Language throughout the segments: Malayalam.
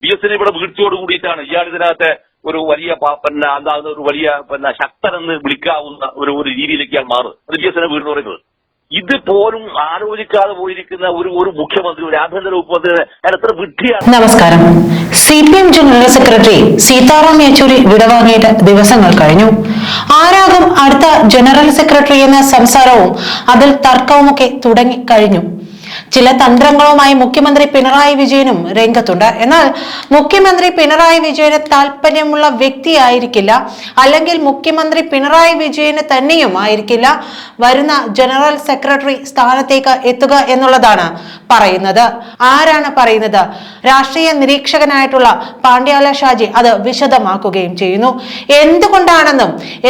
PS ഇവിടെ വീഴ്ചയോട് കൂടിയിട്ടാണ് ഇയാൾ ഇതിനകത്തെ ഒരു വലിയ ഒരു വലിയ ശക്തനെന്ന് വിളിക്കാവുന്ന ഒരു രീതിയിലേക്ക് ഇയാൾ മാറും. അത് PS വീടെന്ന് പറയുന്നത്. ഇത് പോലും ആലോചിക്കാതെ പോയിരിക്കുന്ന ഒരു മുഖ്യമന്ത്രി, ഒരു ആഭ്യന്തര വകുപ്പ് മന്ത്രി എത്ര വിഡ്ഢിയാണ്. നമസ്കാരം. CPM general secretary Sitaram Yechury വിടവാങ്ങിയിട്ട് ദിവസങ്ങൾ കഴിഞ്ഞു. ആരാകും അടുത്ത ജനറൽ സെക്രട്ടറി എന്ന സംസാരവും അതിൽ തർക്കവുമൊക്കെ തുടങ്ങി കഴിഞ്ഞു. ചില തന്ത്രങ്ങളുമായി മുഖ്യമന്ത്രി പിണറായി വിജയനും രംഗത്തുണ്ട്. എന്നാൽ മുഖ്യമന്ത്രി പിണറായി വിജയന് താല്പര്യമുള്ള വ്യക്തിയായിരിക്കില്ല, അല്ലെങ്കിൽ മുഖ്യമന്ത്രി പിണറായി വിജയന് തന്നെയും ആയിരിക്കില്ല വരുന്ന ജനറൽ സെക്രട്ടറി സ്ഥാനത്തേക്ക് എത്തുക എന്നുള്ളതാണ് പറയുന്നത്. ആരാണ് പറയുന്നത്? രാഷ്ട്രീയ നിരീക്ഷകനായിട്ടുള്ള പാണ്ഡ്യാല ഷാജി അത് വിശദമാക്കുകയും ചെയ്യുന്നു.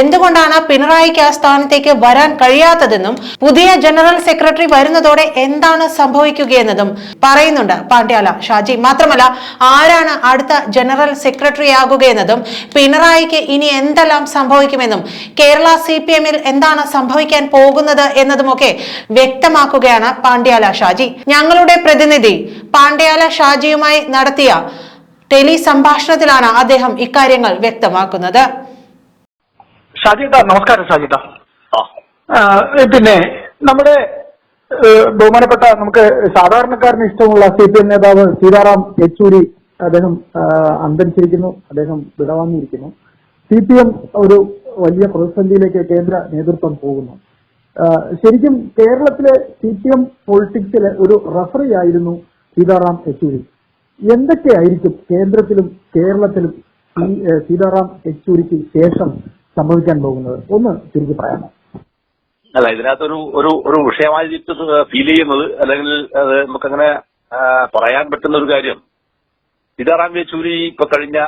എന്തുകൊണ്ടാണ് പിണറായിക്ക് ആ സ്ഥാനത്തേക്ക് വരാൻ കഴിയാത്തതെന്നും പുതിയ ജനറൽ സെക്രട്ടറി വരുന്നതോടെ എന്താണ് സംഭവിക്കുകയെന്നതും പറയുന്നുണ്ട് പാണ്ഡ്യാല ഷാജി. മാത്രമല്ല, ആരാണ് അടുത്ത ജനറൽ സെക്രട്ടറി ആകുകയെന്നതും പിണറായിക്ക് ഇനി എന്തെല്ലാം സംഭവിക്കുമെന്നും കേരള CPM-ൽ എന്താണ് സംഭവിക്കാൻ പോകുന്നത് എന്നതുമൊക്കെ വ്യക്തമാക്കുകയാണ് പാണ്ഡ്യാല ഷാജി. ഞങ്ങളുടെ പ്രതിനിധി പാണ്ഡ്യാല ഷാജിയുമായി നടത്തിയ ടെലി സംഭാഷണത്തിലാണ് അദ്ദേഹം ഇക്കാര്യങ്ങൾ വ്യക്തമാക്കുന്നത്. ഷാജിദ, നമസ്കാരം ഷാജിദ. പിന്നെ നമ്മുടെ ബഹുമാനപ്പെട്ട, നമുക്ക് സാധാരണക്കാരന് ഇഷ്ടമുള്ള CPM നേതാവ് സീതാറാം യെച്ചൂരി അദ്ദേഹം അന്തരിച്ചിരിക്കുന്നു. അദ്ദേഹം വിടവാങ്ങിയിരിക്കുന്നു. CPM ഒരു വലിയ പ്രതിസന്ധിയിലേക്ക് കേന്ദ്ര നേതൃത്വം പോകുന്നു. ശരിക്കും കേരളത്തിലെ CPM പൊളിറ്റിക്സിലെ ഒരു റഫറി ആയിരുന്നു സീതാറാം യെച്ചൂരി. എന്തൊക്കെയായിരിക്കും കേന്ദ്രത്തിലും കേരളത്തിലും സീതാറാം യെച്ചൂരിക്ക് ശേഷം സംഭവിക്കാൻ പോകുന്നത്? ഒന്ന് ചുരുക്കി പറയാമോ? അല്ല, ഇതിനകത്തൊരു ഒരു വിഷയമായി ഫീൽ ചെയ്യുന്നത്, അല്ലെങ്കിൽ അത് നമുക്കങ്ങനെ പറയാൻ പറ്റുന്ന ഒരു കാര്യം, സീതാറാം യെച്ചൂരി ഇപ്പൊ കഴിഞ്ഞ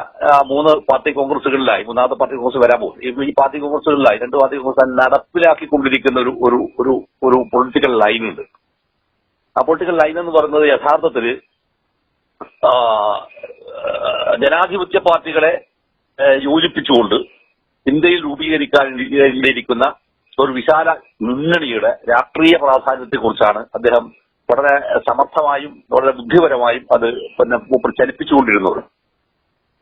3 പാർട്ടി കോൺഗ്രസുകളിലായി, 4ാമത്തെ പാർട്ടി കോൺഗ്രസ് വരാൻ പോകും. ഈ പാർട്ടി കോൺഗ്രസുകളിലായി 2 പാർട്ടി കോൺഗ്രസ് നടപ്പിലാക്കിക്കൊണ്ടിരിക്കുന്ന ഒരു പൊളിറ്റിക്കൽ ലൈനുണ്ട്. ആ പൊളിറ്റിക്കൽ ലൈൻ എന്ന് പറയുന്നത് യഥാർത്ഥത്തിൽ ജനാധിപത്യ പാർട്ടികളെ യോജിപ്പിച്ചുകൊണ്ട് ഇന്ത്യയിൽ രൂപീകരിക്കാനിരിക്കുന്ന ഒരു വിശാല മുന്നണിയുടെ രാഷ്ട്രീയ പ്രാധാന്യത്തെക്കുറിച്ചാണ് അദ്ദേഹം വളരെ സമർത്ഥമായും വളരെ ബുദ്ധിപരമായും അത് ചലിപ്പിച്ചുകൊണ്ടിരുന്നത്.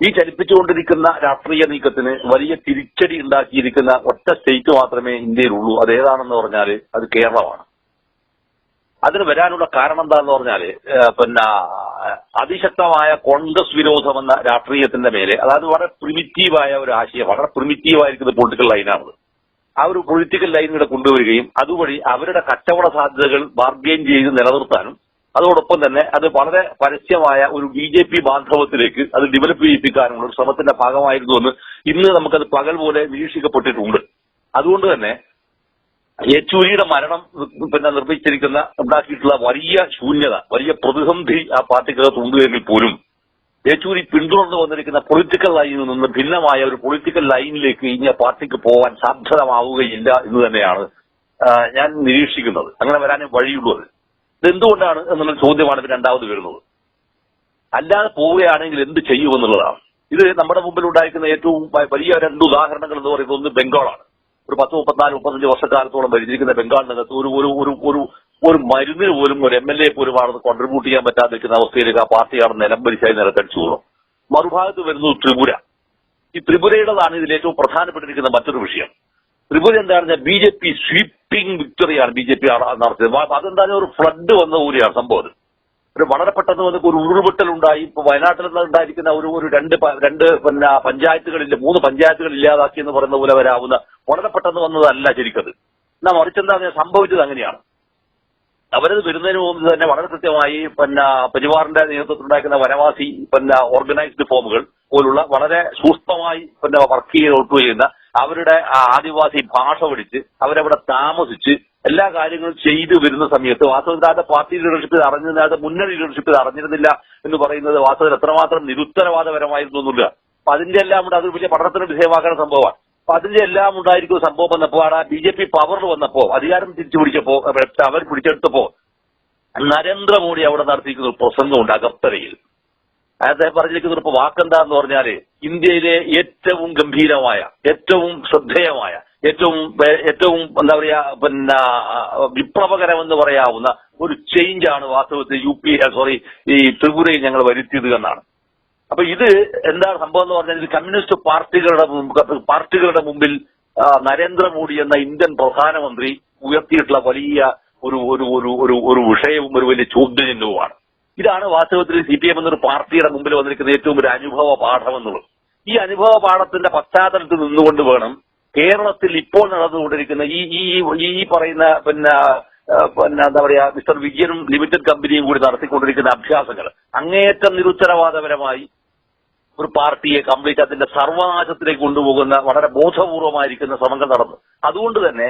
ഈ ചലിപ്പിച്ചുകൊണ്ടിരിക്കുന്ന രാഷ്ട്രീയ നീക്കത്തിന് വലിയ തിരിച്ചടി ഉണ്ടാക്കിയിരിക്കുന്ന ഒറ്റ സ്റ്റേറ്റ് മാത്രമേ ഇന്ത്യയിലുള്ളൂ. അത് ഏതാണെന്ന് പറഞ്ഞാൽ അത് കേരളമാണ്. അതിന് വരാനുള്ള കാരണം എന്താണെന്ന് പറഞ്ഞാൽ അതിശക്തമായ കോൺഗ്രസ് വിരോധമെന്ന രാഷ്ട്രീയത്തിന്റെ മേലെ, അതായത് വളരെ പ്രിമിറ്റീവായ ഒരു ആശയം, വളരെ പ്രിമിറ്റീവായിരിക്കുന്ന പൊളിറ്റിക്കൽ ലൈനാണ്. ആ ഒരു പൊളിറ്റിക്കൽ ലൈൻ ഇവിടെ കൊണ്ടുവരികയും അതുവഴി അവരുടെ കച്ചവട സാധ്യതകൾ ബാർഗെയിൻ ചെയ്ത് നിലനിർത്താനും അതോടൊപ്പം തന്നെ അത് വളരെ പരസ്യമായ ഒരു BJP ബാന്ധവത്തിലേക്ക് അത് ഡെവലപ്പ് ചെയ്യിപ്പിക്കാനുള്ള ഒരു ശ്രമത്തിന്റെ ഭാഗമായിരുന്നുവെന്ന് ഇന്ന് നമുക്കത് പകൽ പോലെ നിരീക്ഷിക്കപ്പെട്ടിട്ടുണ്ട്. അതുകൊണ്ട് തന്നെ യെച്ചൂരിയുടെ മരണം നിർമ്മിച്ചിരിക്കുന്ന ഉണ്ടാക്കിയിട്ടുള്ള വലിയ ശൂന്യത, വലിയ പ്രതിസന്ധി ആ പാർട്ടിക്കകത്ത് ഉണ്ട് എങ്കിൽ പോലും യെച്ചൂരി പിന്തുടർന്നു വന്നിരിക്കുന്ന പൊളിറ്റിക്കൽ ലൈനിൽ നിന്ന് ഭിന്നമായ ഒരു പൊളിറ്റിക്കൽ ലൈനിലേക്ക് ഇനി പാർട്ടിക്ക് പോകാൻ സാധ്യതമാവുകയില്ല എന്ന് തന്നെയാണ് ഞാൻ നിരീക്ഷിക്കുന്നത്. അങ്ങനെ വരാനേ വഴിയുള്ളത്. ഇതെന്തുകൊണ്ടാണ് എന്നുള്ള ചോദ്യമാണ് ഇത് രണ്ടാമത് വരുന്നത്. അല്ലാതെ പോവുകയാണെങ്കിൽ എന്ത് ചെയ്യുമെന്നുള്ളതാണ്. ഇത് നമ്മുടെ മുമ്പിൽ ഉണ്ടായിരിക്കുന്ന ഏറ്റവും വലിയ 2 ഉദാഹരണങ്ങൾ എന്ന് പറയുന്നത്, ഒന്ന് ബംഗാളാണ്. ഒരു 10-35 വർഷക്കാലത്തോളം ഭരിച്ചിരിക്കുന്ന ബംഗാളിനകത്ത് ഒരു മരുന്നിന് പോലും ഒരു MLA പോലും ആണെന്ന് കോൺട്രിബ്യൂട്ട് ചെയ്യാൻ പറ്റാതിരിക്കുന്ന അവസ്ഥയിലേക്ക് ആ പാർട്ടിയാണ് നിലംപരിച്ചായി നിലത്തടിച്ചു പോകുന്നത്. മറുഭാഗത്ത് വരുന്നത് ത്രിപുര. ഈ ത്രിപുരയുടേതാണ് ഇതിൽ ഏറ്റവും പ്രധാനപ്പെട്ടിരിക്കുന്ന മറ്റൊരു വിഷയം. ത്രിപുര എന്താണെന്ന് വെച്ചാൽ BJP സ്വീപ്പിംഗ് വിക്ടറിയാണ് BJP നടത്തിയത്. അതെന്തായാലും ഒരു ഫ്ലഡ് വന്ന കൂടിയാണ് സംഭവം. ഒരു വളരെ പെട്ടെന്ന് വന്ന് ഒരു ഉരുൾപൊട്ടലുണ്ടായി. ഇപ്പൊ വയനാട്ടിൽ ഉണ്ടായിരിക്കുന്ന ഒരു രണ്ട് പഞ്ചായത്തുകളില്ല, 3 പഞ്ചായത്തുകൾ ഇല്ലാതാക്കി എന്ന് പറയുന്ന പോലെ വരാവുന്ന വളരെ പെട്ടെന്ന് വന്നതല്ല ശരിക്കത്. എന്നാൽ മറിച്ചെന്താ സംഭവിച്ചത് അങ്ങനെയാണ്. അവരത് വരുന്നതിന് മുമ്പ് തന്നെ വളരെ കൃത്യമായി പരിവാറിന്റെ നേതൃത്വത്തിലുണ്ടാക്കുന്ന വനവാസി ഓർഗനൈസ്ഡ് ഫോമുകൾ പോലുള്ള വളരെ സൂക്ഷ്മമായി വർക്ക് ചെയ്യുന്ന അവരുടെ ആദിവാസി ഭാഷ പഠിച്ച് അവരവിടെ താമസിച്ച് എല്ലാ കാര്യങ്ങളും ചെയ്തു വരുന്ന സമയത്ത് വാസ്തവത്തിൽ പാർട്ടി ലീഡർഷിപ്പ് അറിഞ്ഞതിനകത്ത് മുന്നണി ലീഡർഷിപ്പ് അറിഞ്ഞിരുന്നില്ല എന്ന് പറയുന്നത് വാസ്തവത്തിൽ എത്രമാത്രം നിരുത്തരവാദപരമായിരുന്നു എന്നില്ല. അപ്പൊ അതിന്റെ എല്ലാം കൂടെ അത് വലിയ പഠനത്തിന് വിധേയമാക്കുന്ന സംഭവമാണ്. അപ്പൊ അതിന്റെ എല്ലാം ഉണ്ടായിരിക്കുന്ന സംഭവം വന്നപ്പോ BJP പവറിൽ വന്നപ്പോ അധികാരം തിരിച്ചു പിടിച്ചപ്പോ അവർ പിടിച്ചെടുത്തപ്പോ നരേന്ദ്രമോദി അവിടെ നടത്തിയിരിക്കുന്ന ഒരു പ്രസംഗമുണ്ട് അഗപ്തരയിൽ. അദ്ദേഹം പറഞ്ഞിരിക്കുന്ന ഒരു വാക്കെന്താന്ന് പറഞ്ഞാല് ഇന്ത്യയിലെ ഏറ്റവും ഗംഭീരമായ, ഏറ്റവും ശ്രദ്ധേയമായ, ഏറ്റവും എന്താ പറയാ വിപ്ലവകരമെന്ന് പറയാവുന്ന ഒരു ചേഞ്ചാണ് വാസ്തവത്തിൽ ഈ ത്രിപുരയിൽ ഞങ്ങൾ വരുത്തിയത് എന്നാണ്. അപ്പൊ ഇത് എന്താണ് സംഭവം എന്ന് പറഞ്ഞാൽ ഇത് കമ്മ്യൂണിസ്റ്റ് പാർട്ടികളുടെ മുമ്പിൽ നരേന്ദ്രമോദി എന്ന ഇന്ത്യൻ പ്രധാനമന്ത്രി ഉയർത്തിയിട്ടുള്ള വലിയ ഒരു വിഷയവും ഒരു വലിയ ചോദ്യചിഹ്നവുമാണ്. ഇതാണ് വാസ്തവത്തിൽ CPM എന്നൊരു പാർട്ടിയുടെ മുമ്പിൽ വന്നിരിക്കുന്ന ഏറ്റവും ഒരു അനുഭവ പാഠം എന്നുള്ളത്. ഈ അനുഭവ പാഠത്തിന്റെ പശ്ചാത്തലത്തിൽ നിന്നുകൊണ്ട് വേണം കേരളത്തിൽ ഇപ്പോൾ നടന്നുകൊണ്ടിരിക്കുന്ന ഈ പറയുന്ന പിന്നെ എന്താ പറയാ മിസ്റ്റർ വിജയനും ലിമിറ്റഡ് കമ്പനിയും കൂടി നടത്തിക്കൊണ്ടിരിക്കുന്ന അഭ്യാസങ്ങൾ അങ്ങേയറ്റം നിരുത്തരവാദപരമായി ഒരു പാർട്ടിയെ കംപ്ലീറ്റ് അതിന്റെ സർവനാശത്തിലേക്ക് കൊണ്ടുപോകുന്ന വളരെ ബോധപൂർവമായിരിക്കുന്ന ശ്രമങ്ങൾ നടന്നു. അതുകൊണ്ട് തന്നെ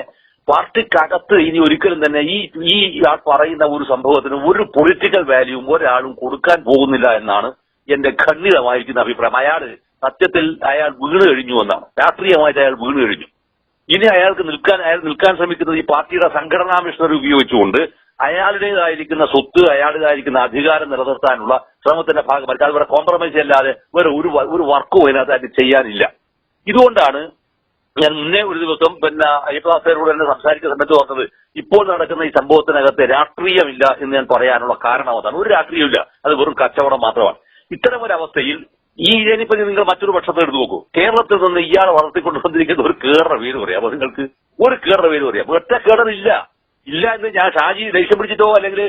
പാർട്ടിക്കകത്ത് ഇനി ഒരിക്കലും തന്നെ ഈ പറയുന്ന ഒരു സംഭവത്തിന് ഒരു പൊളിറ്റിക്കൽ വാല്യൂവും ഒരാളും കൊടുക്കാൻ പോകുന്നില്ല എന്നാണ് എന്റെ ഖണ്ഡിതമായിരിക്കുന്ന അഭിപ്രായം. സത്യത്തിൽ അയാൾ വീണ് കഴിഞ്ഞു എന്നാണ്. രാഷ്ട്രീയമായിട്ട് അയാൾ വീണ് കഴിഞ്ഞു. ഇനി അയാൾ നിൽക്കാൻ ശ്രമിക്കുന്നത് ഈ പാർട്ടിയുടെ സംഘടനാ മിഷനറി ഉപയോഗിച്ചുകൊണ്ട് അയാളുടേതായിരിക്കുന്ന സ്വത്ത്, അയാളുടേതായിരിക്കുന്ന അധികാരം നിലനിർത്താനുള്ള ശ്രമത്തിന്റെ ഭാഗമായിട്ട് അതുപോലെ കോംപ്രമൈസ് അല്ലാതെ വേറെ ഒരു വർക്കും അതിനകത്ത് ചെയ്യാനില്ല. ഇതുകൊണ്ടാണ് ഞാൻ മുന്നേ ഒരു ദിവസം പിന്നെ അയ്യപ്പദാസരോട് തന്നെ സംസാരിക്കുന്ന സമയത്ത് പറഞ്ഞത് ഇപ്പോൾ നടക്കുന്ന ഈ സംഭവത്തിനകത്ത് രാഷ്ട്രീയമില്ല എന്ന് ഞാൻ പറയാനുള്ള കാരണം അതാണ്. ഒരു രാഷ്ട്രീയമില്ല, അത് വെറും കച്ചവടം മാത്രമാണ്. ഇത്തരമൊരവസ്ഥയിൽ ഇനിയിപ്പോ നിങ്ങൾ മറ്റൊരു പക്ഷത്തെ എടുത്തു നോക്കൂ. കേരളത്തിൽ നിന്ന് ഇയാളെ വളർത്തിക്കൊണ്ടുവന്നിരിക്കുന്ന ഒരു കേറുടെ പേര് പറയാം. അപ്പൊ നിങ്ങൾക്ക് ഒരു കേറുടെ പേര് പറയാം. ഒറ്റ കേടറില്ല എന്ന് ഞാൻ ഷാജി ദേഷ്യം പിടിച്ചിട്ടോ അല്ലെങ്കിൽ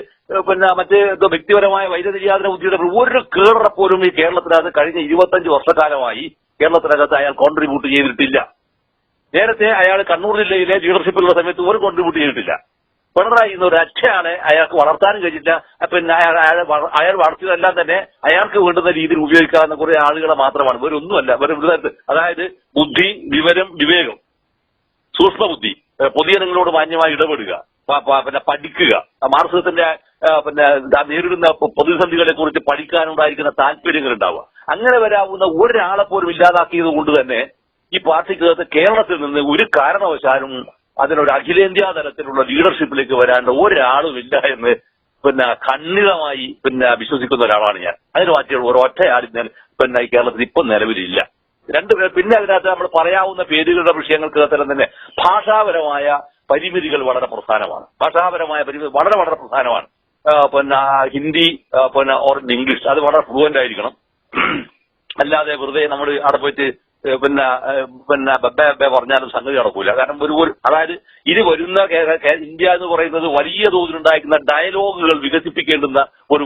പിന്നെ മറ്റ് വ്യക്തിപരമായ വൈദ്യുതിയാതന ബുദ്ധിയുടെ ഒരു കേടറെ പോലും ഈ കേരളത്തിനകത്ത് കഴിഞ്ഞ 25 വർഷക്കാലമായി കേരളത്തിനകത്ത് അയാൾ കോൺട്രിബ്യൂട്ട് ചെയ്തിട്ടില്ല. നേരത്തെ അയാൾ കണ്ണൂർ ജില്ലയിലെ ലീഡർഷിപ്പിലുള്ള സമയത്ത് ഒരു കോൺട്രിബ്യൂട്ട് ചെയ്തിട്ടില്ല. പിണറായി എന്ന ഒരു അച്ഛയാണ് അയാൾക്ക് വളർത്താനും കഴിഞ്ഞില്ല. പിന്നെ അയാൾ വളർത്തിയതെല്ലാം തന്നെ അയാൾക്ക് വേണ്ടുന്ന രീതിയിൽ ഉപയോഗിക്കാവുന്ന കുറെ ആളുകളെ മാത്രമാണ്. വേറൊന്നുമല്ല. അതായത് ബുദ്ധി, വിവരം, വിവേകം, സൂക്ഷ്മബുദ്ധി, പൊതുജനങ്ങളോട് മാന്യമായി ഇടപെടുക, പിന്നെ പഠിക്കുക, മാർക്സിസത്തിന്റെ പിന്നെ നേരിടുന്ന പ്രതിസന്ധികളെ കുറിച്ച് പഠിക്കാനുണ്ടായിരിക്കുന്ന താല്പര്യങ്ങൾ ഉണ്ടാവുക. അങ്ങനെ വരാവുന്ന ഒരാളെ പോലും ഇല്ലാതാക്കിയത് കൊണ്ട് തന്നെ ഈ പാർട്ടിക്കകത്ത് കേരളത്തിൽ നിന്ന് ഒരു കാരണവശാലും അതിനൊരു അഖിലേന്ത്യാ തലത്തിലുള്ള ലീഡർഷിപ്പിലേക്ക് വരാണ്ട് ഒരാളുമില്ല എന്ന് പിന്നെ ഖണ്ഡിതമായി വിശ്വസിക്കുന്ന ഒരാളാണ് ഞാൻ. അതിന് മാറ്റിയുള്ള ഒരൊറ്റയാൾ ഈ കേരളത്തിൽ ഇപ്പം നിലവിലില്ല. പിന്നെ അതിനകത്ത് നമ്മൾ പറയാവുന്ന പേരുകളുടെ വിഷയങ്ങൾക്കകത്തെല്ലാം തന്നെ ഭാഷാപരമായ പരിമിതികൾ വളരെ പ്രധാനമാണ്. ഭാഷാപരമായ പരിമിതി വളരെ വളരെ പ്രധാനമാണ്. ഹിന്ദി ഓർ ഇംഗ്ലീഷ് അത് വളരെ ഫ്ലുവന്റ് ആയിരിക്കണം. അല്ലാതെ വെറുതെ നമ്മൾ അവിടെ പോയിട്ട് ബബ്ബെ പറഞ്ഞാലും സംഗതി നടക്കൂല. കാരണം അതായത് ഇനി വരുന്ന ഇന്ത്യ എന്ന് പറയുന്നത് വലിയ തോതിലുണ്ടായിരിക്കുന്ന ഡയലോഗുകൾ വികസിപ്പിക്കേണ്ടുന്ന ഒരു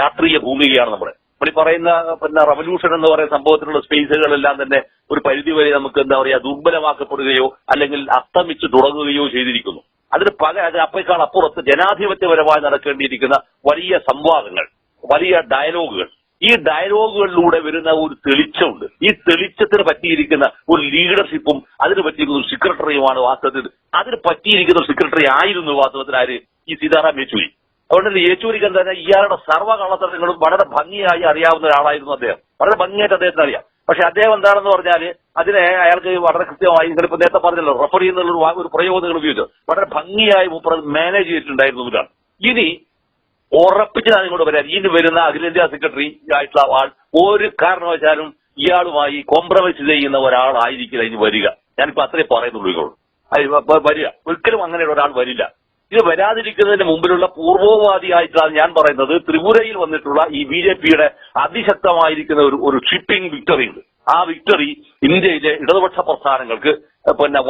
രാഷ്ട്രീയ ഭൂമികയാണ് നമ്മുടെ. നമ്മൾ ഈ പറയുന്ന റവല്യൂഷൻ എന്ന് പറയുന്ന സംഭവത്തിലുള്ള സ്പേസുകളെല്ലാം തന്നെ ഒരു പരിധിവരെ നമുക്ക് എന്താ പറയാ ദുർബലമാക്കപ്പെടുകയോ അല്ലെങ്കിൽ അസ്തമിച്ച് തുടങ്ങുകയോ ചെയ്തിരിക്കുന്നു. അതിനേക്കാൾ അപ്പുറത്ത് ജനാധിപത്യപരമായി നടക്കേണ്ടിയിരിക്കുന്ന വലിയ സംവാദങ്ങൾ, വലിയ ഡയലോഗുകൾ, ഈ ഡയലോഗുകളിലൂടെ വരുന്ന ഒരു തെളിച്ചമുണ്ട്. ഈ തെളിച്ചത്തിന് പറ്റിയിരിക്കുന്ന ഒരു ലീഡർഷിപ്പും അതിന് പറ്റിയിരിക്കുന്ന ഒരു സെക്രട്ടറിയുമാണ് വാസ്തവത്തിൽ. അതിന് പറ്റിയിരിക്കുന്ന ഒരു സെക്രട്ടറി ആയിരുന്നു വാസ്തവത്തിൽ ആര്? ഈ സീതാറാം യെച്ചൂരി. അതുകൊണ്ട് യെച്ചൂരിക്ക് എന്താ ഇയാളുടെ സർവ്വകള്ളത്തരങ്ങളും വളരെ ഭംഗിയായി അറിയാവുന്ന ഒരാളായിരുന്നു അദ്ദേഹം. വളരെ ഭംഗിയായിട്ട് അദ്ദേഹത്തിന് അറിയാം. പക്ഷെ അദ്ദേഹം എന്താണെന്ന് പറഞ്ഞാൽ അതിനെ അയാൾക്ക് വളരെ കൃത്യമായി നിങ്ങളിപ്പോ നേരത്തെ പറഞ്ഞല്ലോ റഫറി എന്നുള്ള ഒരു പ്രയോഗം നിങ്ങൾ ഉപയോഗിച്ചു വളരെ ഭംഗിയായി മാനേജ് ചെയ്തിട്ടുണ്ടായിരുന്നു ഇതാണ്. ഇനി ഉറപ്പിച്ച് ഞാൻ ഇങ്ങോട്ട് പറയാം, ഇനി വരുന്ന അഖിലേന്ത്യാ സെക്രട്ടറി ആയിട്ടുള്ള ആൾ ഒരു കാരണവശാലും ഇയാളുമായി കോംപ്രമൈസ് ചെയ്യുന്ന ഒരാളായിരിക്കില്ല ഇനി വരിക. ഞാനിപ്പോ അത്രേ പറയുന്നുള്ളൂ. വരിക ഒരിക്കലും അങ്ങനെയുള്ള ഒരാൾ വരില്ല. ഇത് വരാതിരിക്കുന്നതിന് മുമ്പിലുള്ള പൂർവോപാധിയായിട്ടാണ് ഞാൻ പറയുന്നത് ത്രിപുരയിൽ വന്നിട്ടുള്ള ഈ BJPയുടെ അതിശക്തമായിരിക്കുന്ന ഒരു ഷിപ്പിംഗ് വിക്ടറി ഉണ്ട്. ആ വിക്ടറി ഇന്ത്യയിലെ ഇടതുപക്ഷ പ്രസ്ഥാനങ്ങൾക്ക്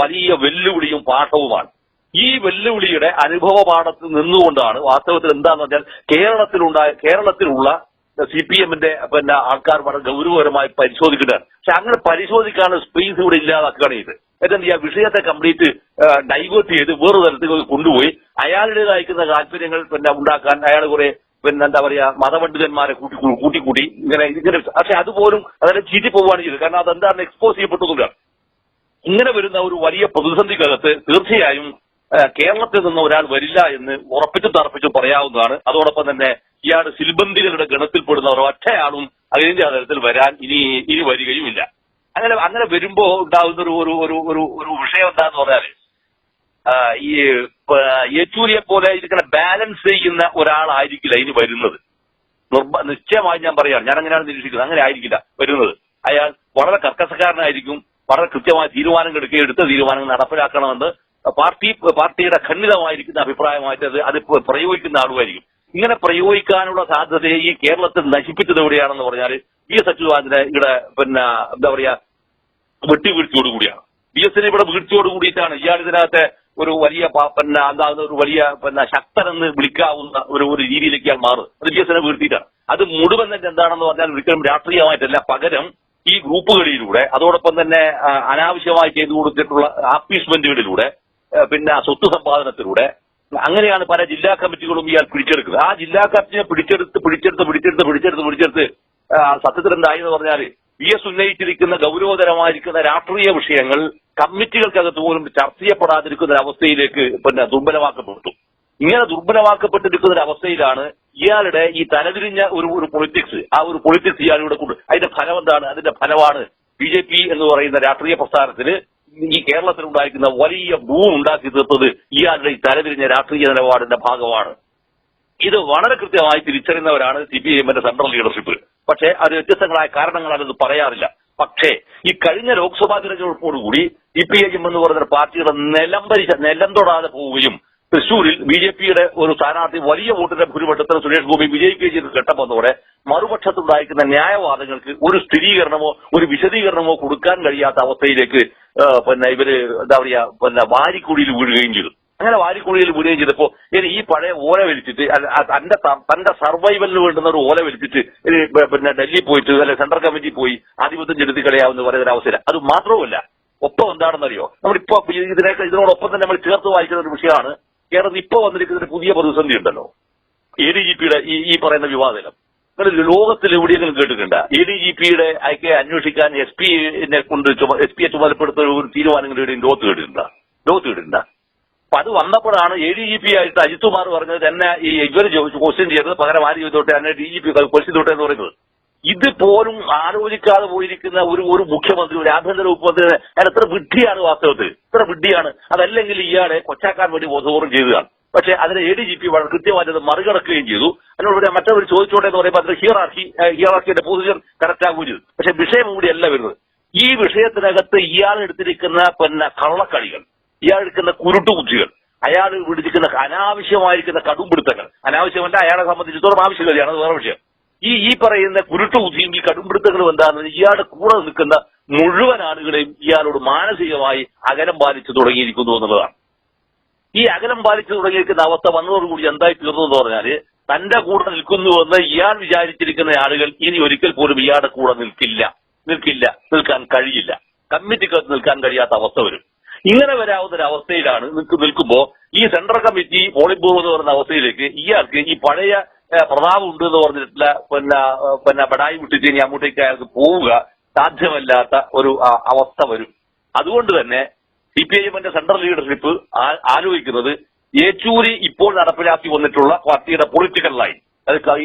വലിയ വെല്ലുവിളിയും പാഠവുമാണ്. ഈ വെല്ലുവിളിയുടെ അനുഭവ പാഠത്തിൽ നിന്നുകൊണ്ടാണ് വാസ്തവത്തിൽ എന്താന്ന് പറഞ്ഞാൽ കേരളത്തിലുള്ള CPMന്റെ ആൾക്കാർ വളരെ ഗൗരവപരമായി പരിശോധിക്കുന്നതാണ്. പക്ഷെ അങ്ങനെ പരിശോധിക്കാനുള്ള സ്പേസ് ഇവിടെ ഇല്ലാതാക്കുകയാണ് ഇത്. എന്നിട്ട് ഈ വിഷയത്തെ കംപ്ലീറ്റ് ഡൈവേർട്ട് ചെയ്ത് വേറൊരു തരത്തിൽ കൊണ്ടുപോയി അയാളുടേതായിരിക്കുന്ന താല്പര്യങ്ങൾ ഉണ്ടാക്കാൻ അയാൾ കുറെ എന്താ പറയാ മതപണ്ഡിതന്മാരെ കൂട്ടിക്കൂട്ടി ഇങ്ങനെ. പക്ഷെ അതുപോലും അതിനെ ചീറ്റി പോവുകയാണ് ചെയ്തത്. കാരണം അതെന്താണ് എക്സ്പോസ് ചെയ്യപ്പെട്ടുകൊണ്ടാണ്. ഇങ്ങനെ വരുന്ന ഒരു വലിയ പ്രതിസന്ധിക്കകത്ത് തീർച്ചയായും കേരളത്തിൽ നിന്ന് ഒരാൾ വരില്ല എന്ന് ഉറപ്പിച്ചും തറപ്പിച്ചും പറയാവുന്നതാണ്. അതോടൊപ്പം തന്നെ ഇയാൾ സിൽബന്ധികളുടെ ഗണത്തിൽപ്പെടുന്ന ഒരൊറ്റയാളും അഖിലേന്ത്യാ തലത്തിൽ വരാൻ ഇനി വരികയുമില്ല. അങ്ങനെ വരുമ്പോ ഉണ്ടാകുന്ന ഒരു വിഷയം എന്താന്ന് പറഞ്ഞാല് ഈ യെച്ചൂരിയെ പോലെ ഇതിങ്ങനെ ബാലൻസ് ചെയ്യുന്ന ഒരാളായിരിക്കില്ല ഇനി വരുന്നത്. നിശ്ചയമായി ഞാൻ പറയാണ്, ഞാൻ അങ്ങനെയാണ് നിരീക്ഷിക്കുന്നത്. അങ്ങനെ ആയിരിക്കില്ല വരുന്നത്. അയാൾ വളരെ കർക്കശക്കാരനായിരിക്കും. വളരെ കൃത്യമായ തീരുമാനങ്ങൾ എടുത്ത തീരുമാനങ്ങൾ നടപ്പിലാക്കണമെന്ന് പാർട്ടിയുടെ ഖണ്ഡിതമായിരിക്കുന്ന അഭിപ്രായമായിട്ട് അത് പ്രയോഗിക്കുന്ന ആളുമായിരിക്കും. ഇങ്ങനെ പ്രയോഗിക്കാനുള്ള സാധ്യതയെ ഈ കേരളത്തിൽ നശിപ്പിച്ചത് എവിടെയാണെന്ന് പറഞ്ഞാൽ VS അച്യുതാനന്ദനെ ഇവിടെ എന്താ പറയാ വെട്ടിവീഴ്ചയോടുകൂടിയാണ്. VS ഇവിടെ വീഴ്ചയോടുകൂടിയിട്ടാണ് ഇയാൾ ഇതിനകത്തെ ഒരു വലിയ ഒരു വലിയ ശക്തനെന്ന് വിളിക്കാവുന്ന ഒരു രീതിയിലേക്ക് ഇയാൾ മാറും. അത് VS വീഴ്ത്തിയിട്ടാണ്. അത് മുഴുവൻ തന്നെ എന്താണെന്ന് പറഞ്ഞാൽ ഒരിക്കലും രാഷ്ട്രീയമായിട്ടല്ല, പകരം ഈ ഗ്രൂപ്പുകളിലൂടെ അതോടൊപ്പം തന്നെ അനാവശ്യമായി ചെയ്തു കൊടുത്തിട്ടുള്ള ആപ്പീസ്മെന്റുകളിലൂടെ സ്വത്ത് സമ്പാദനത്തിലൂടെ അങ്ങനെയാണ് പല ജില്ലാ കമ്മിറ്റികളും ഇയാൾ പിടിച്ചെടുക്കുന്നത്. ആ ജില്ലാ കമ്മിറ്റിയെ പിടിച്ചെടുത്ത് സത്യത്തിൽ എന്തായി എന്ന് പറഞ്ഞാൽ VS ഉന്നയിച്ചിരിക്കുന്ന ഗൗരവതരമായിരിക്കുന്ന രാഷ്ട്രീയ വിഷയങ്ങൾ കമ്മിറ്റികൾക്കകത്ത് പോലും ചർച്ച ചെയ്യപ്പെടാതിരിക്കുന്ന ഒരവസ്ഥയിലേക്ക് ദുർബലമാക്കപ്പെട്ടു. ഇങ്ങനെ ദുർബലമാക്കപ്പെട്ടിരിക്കുന്ന ഒരു അവസ്ഥയിലാണ് ഇയാളുടെ ഈ തലതിരിഞ്ഞ ഒരു പൊളിറ്റിക്സ്, ആ ഒരു പൊളിറ്റിക്സ് ഇയാളിവിടെ കൊണ്ട് അതിന്റെ ഫലം എന്താണ്? അതിന്റെ ഫലമാണ് BJP എന്ന് പറയുന്ന രാഷ്ട്രീയ പ്രസ്ഥാനത്തിന് ഈ കേരളത്തിലുണ്ടായിരിക്കുന്ന വലിയ ബൂം ഉണ്ടാക്കി തീർത്തത് ഇയാളുടെ ഈ തലതിരിഞ്ഞ രാഷ്ട്രീയ നിലപാടിന്റെ ഭാഗമാണ്. ഇത് വളരെ കൃത്യമായി തിരിച്ചറിയുന്നവരാണ് CPIMന്റെ സെൻട്രൽ ലീഡർഷിപ്പ്. പക്ഷേ അത് വ്യത്യസ്തങ്ങളായ കാരണങ്ങളാണ് ഇത് പറയാറില്ല. പക്ഷേ ഈ കഴിഞ്ഞ ലോക്സഭാ തിരഞ്ഞെടുപ്പോടുകൂടി CPIM എന്ന് പറയുന്ന പാർട്ടിയുടെ നിലം തൊടാതെ പോവുകയും തൃശൂരിൽ BJPയുടെ ഒരു സ്ഥാനാർത്ഥി വലിയ വോട്ടിന്റെ ഭൂരിപക്ഷത്തിന് സുരേഷ് ഗോപി വിജയിക്കുകയും ചെയ്ത് ഘട്ടമെന്നതോടെ മറുപക്ഷത്തുണ്ടായിരിക്കുന്ന ന്യായവാദങ്ങൾക്ക് ഒരു സ്ഥിരീകരണമോ ഒരു വിശദീകരണമോ കൊടുക്കാൻ കഴിയാത്ത അവസ്ഥയിലേക്ക് ഇവര് എന്താ പറയാ വാരിക്കുഴിയിൽ വീഴുകയും ചെയ്തു. അങ്ങനെ വാരിക്കുഴിയിൽ വീഴുകയും ചെയ്തപ്പോ ഈ പഴയ ഓല വലിച്ചിട്ട് തന്റെ സർവൈവലിന് വേണ്ടുന്ന ഒരു ഓല വലിച്ചിട്ട് ഡൽഹി പോയിട്ട് അല്ലെ സെൻട്രൽ കമ്മിറ്റി പോയി ആധിപത്യം ചെലുത്തി കളയാവുന്ന പറയുന്ന അവസരം. അത് മാത്രവുമല്ല, ഒപ്പം എന്താണെന്നറിയോ, നമ്മളിപ്പോ ഇതിനോടൊപ്പം തന്നെ നമ്മൾ ചേർത്ത് വായിക്കുന്ന ഒരു വിഷയമാണ് കേരളത്തിൽ ഇപ്പൊ വന്നിരിക്കുന്ന ഒരു പുതിയ പ്രതിസന്ധി ഉണ്ടല്ലോ, ADGPയുടെ ഈ പറയുന്ന വിവാദം. നിങ്ങൾ ലോകത്തിൽ എവിടെയെങ്കിലും കേട്ടിട്ടുണ്ട് ADGPയുടെ അയക്കെ അന്വേഷിക്കാൻ SP യെ ചുമതലപ്പെടുത്ത ഒരു തീരുമാനങ്ങളുടെ ലോകത്ത് കേട്ടിട്ടുണ്ടോ? അപ്പൊ അത് വന്നപ്പോഴാണ് ADGP ആയിട്ട് അജിത് കുമാർ പറഞ്ഞത് തന്നെ ഇവര് ക്വസ്റ്റ്യൻ ചെയ്തത് പകരം ആര് ചെയ്തോട്ടെ തന്നെ DGP പരിശോധിച്ചോട്ടെ എന്ന് പറയുന്നത്. ഇതുപോലും ആലോചിക്കാതെ പോയിരിക്കുന്ന ഒരു മുഖ്യമന്ത്രി, ഒരു ആഭ്യന്തര ഉപമന്ത്രി, അയാൾ എത്ര വിഡ്ഢിയാണ് വാസ്തവത്തിൽ, എത്ര വിഡ്ഢിയാണ്. അതല്ലെങ്കിൽ ഇയാളെ കൊച്ചാക്കാൻ വേണ്ടി ബോധപൂർവ്വം ചെയ്തതാണ്. പക്ഷെ അതിന് ADGP വളരെ കൃത്യമായിട്ട് അത് മറികടക്കുകയും ചെയ്തു. അതിനോട് മറ്റൊരു ചോദിച്ചോട്ടെ എന്ന് പറയുമ്പോൾ അതിന് ഹിയറാർക്കിയുടെ പൊസിഷൻ കറക്റ്റ് ആകുകയും ചെയ്തു. പക്ഷെ വിഷയം കൂടിയല്ല വരുന്നത്. ഈ വിഷയത്തിനകത്ത് ഇയാൾ എടുത്തിരിക്കുന്ന കള്ളക്കളികൾ, ഇയാൾ എടുക്കുന്ന കുരുട്ടുബുദ്ധികൾ, അയാൾ വിടിച്ചിരിക്കുന്ന അനാവശ്യമായിരിക്കുന്ന കടുംപിടുത്തങ്ങൾ, അനാവശ്യമല്ല അയാളെ സംബന്ധിച്ചിടത്തോളം ആവശ്യകതയാണ്, അത് വേറെ വിഷയം. ഈ പറയുന്ന കുരുട്ടുബുദ്ധിയും ഈ കടുംപിടുത്തങ്ങളും എന്താണെന്ന് ഇയാളുടെ കൂടെ നിൽക്കുന്ന മുഴുവൻ ആളുകളെയും ഇയാളോട് മാനസികമായി അകലം പാലിച്ചു തുടങ്ങിയിരിക്കുന്നു എന്നുള്ളതാണ്. ഈ അകലം പാലിച്ചു തുടങ്ങിയിരിക്കുന്ന അവസ്ഥ വന്നതോടുകൂടി എന്തായി തീർന്നു എന്ന് പറഞ്ഞാല് തന്റെ കൂടെ നിൽക്കുന്നുവെന്ന് ഇയാൾ വിചാരിച്ചിരിക്കുന്ന ആളുകൾ ഇനി ഒരിക്കൽ പോലും ഇയാളുടെ കൂടെ നിൽക്കാൻ കഴിയില്ല. കമ്മിറ്റിക്കകത്ത് നിൽക്കാൻ കഴിയാത്ത അവസ്ഥ വരും. ഇങ്ങനെ വരാവുന്ന ഒരു അവസ്ഥയിലാണ് നിൽക്കുമ്പോ ഈ സെൻട്രൽ കമ്മിറ്റി പോളിറ്റ് ബ്യൂറോ എന്ന് പറയുന്ന അവസ്ഥയിലേക്ക് ഇയാൾക്ക് ഈ പഴയ പ്രതാപം ഉണ്ട് എന്ന് പറഞ്ഞിട്ടുള്ള ബടായി വിട്ടിട്ട് ഇനി അങ്ങോട്ടേക്ക് അയാൾക്ക് പോവുക സാധ്യമല്ലാത്ത ഒരു അവസ്ഥ വരും. അതുകൊണ്ട് തന്നെ CPIMന്റെ സെൻട്രൽ ലീഡർഷിപ്പ് ആലോചിക്കുന്നത് യേച്ചൂരി ഇപ്പോൾ നടപ്പിലാക്കി വന്നിട്ടുള്ള പാർട്ടിയുടെ പൊളിറ്റിക്കൽ ലൈൻ, അത്